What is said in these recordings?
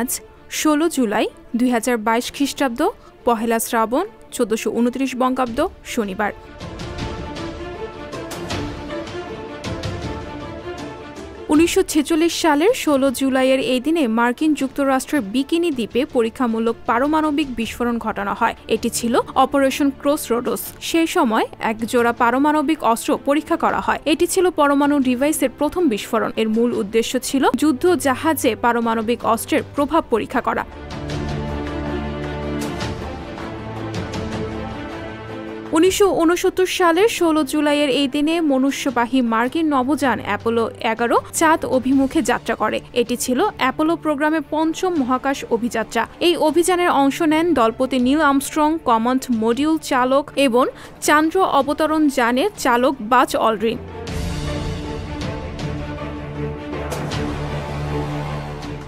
আজ ১৬ জুলাই ২০২২ খ্রিস্টাব্দ, পহেলা শ্রাবণ, ১৪২৯ বঙ্গাব্দ, শনিবার। ১৯৪৬ সালের ১৬ জুলাইয়ের এই দিনে মার্কিন যুক্তরাষ্ট্রের বিকিনি দ্বীপে পরীক্ষামূলক পারমাণবিক বিস্ফোরণ ঘটানো হয়। এটি ছিল অপারেশন ক্রসরোডস। সেই সময় এক জোড়া পারমাণবিক অস্ত্র পরীক্ষা করা হয়। এটি ছিল পরমাণু ডিভাইসের প্রথম বিস্ফোরণ। এর মূল উদ্দেশ্য ছিল যুদ্ধ জাহাজে পারমাণবিক অস্ত্রের প্রভাব পরীক্ষা করা। ১৯৬৯ সালের ১৬ জুলাইয়ের এই দিনে মনুষ্যবাহী মার্কিন নভোযান অ্যাপোলো ১১ চাঁদ অভিমুখে যাত্রা করে। এটি ছিল অ্যাপোলো প্রোগ্রামের পঞ্চম মহাকাশ অভিযাত্রা। এই অভিযানের অংশ নেন দলপতি নীল আর্মস্ট্রং, কমান্ড মডিউল চালক এবং চান্দ্র অবতরণ যানের চালক বাজ অলড্রিন।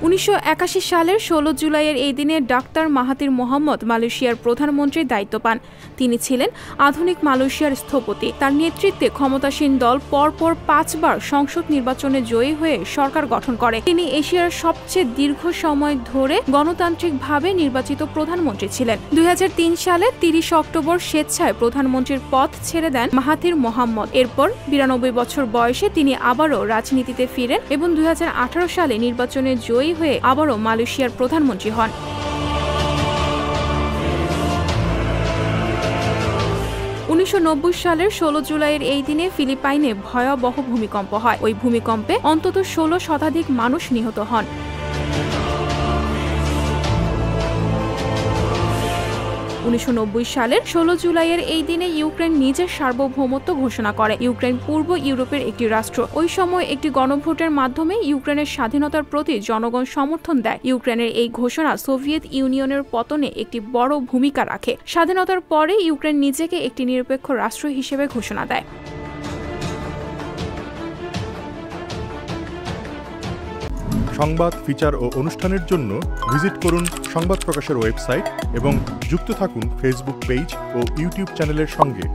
১৯৮১ সালের ১৬ জুলাইয়ের এই দিনে ডাক্তার মাহাথির মোহাম্মদ মালয়েশিয়ার প্রধানমন্ত্রীর দায়িত্ব পান। তিনি ছিলেন আধুনিক মালয়েশিয়ার স্থপতি। তার নেতৃত্বে ক্ষমতাসীন দল পরপর ৫ বার সংসদ নির্বাচনে জয়ী হয়ে সরকার গঠন করে। তিনি এশিয়ার সবচেয়ে দীর্ঘ সময় ধরে গণতান্ত্রিকভাবে নির্বাচিত প্রধানমন্ত্রী ছিলেন। ২০০৩ সালে ৩০ অক্টোবর স্বেচ্ছায় প্রধানমন্ত্রীর পদ ছেড়ে দেন মাহাথির মোহাম্মদ। এরপর ৯২ বছর বয়সে তিনি আবারও রাজনীতিতে ফিরেন এবং ২০১৮ সালে নির্বাচনে জয়ী হয়ে আবারও মালয়েশিয়ার প্রধানমন্ত্রী হন। ১৯৯০ সালের ১৬ জুলাইয়ের এই দিনে ফিলিপাইনে ভয়াবহ ভূমিকম্প হয়। ওই ভূমিকম্পে অন্তত ১৬ শতাধিক মানুষ নিহত হন। ১৯৯০ সালের ১৬ জুলাইয়ের এই দিনে ইউক্রেন নিজের সার্বভৌমত্ব ঘোষণা করে। ইউক্রেন পূর্ব ইউরোপের একটি রাষ্ট্র। ওই সময় একটি গণভোটের মাধ্যমে ইউক্রেনের স্বাধীনতার প্রতি জনগণ সমর্থন দেয়। ইউক্রেনের এই ঘোষণা সোভিয়েত ইউনিয়নের পতনে একটি বড় ভূমিকা রাখে। স্বাধীনতার পরে ইউক্রেন নিজেকে একটি নিরপেক্ষ রাষ্ট্র হিসেবে ঘোষণা দেয়। সংবাদ, ফিচার ও অনুষ্ঠানের জন্য ভিজিট করুন সংবাদ প্রকাশের ওয়েবসাইট এবং যুক্ত থাকুন ফেসবুক পেজ ও ইউটিউব চ্যানেলের সঙ্গে।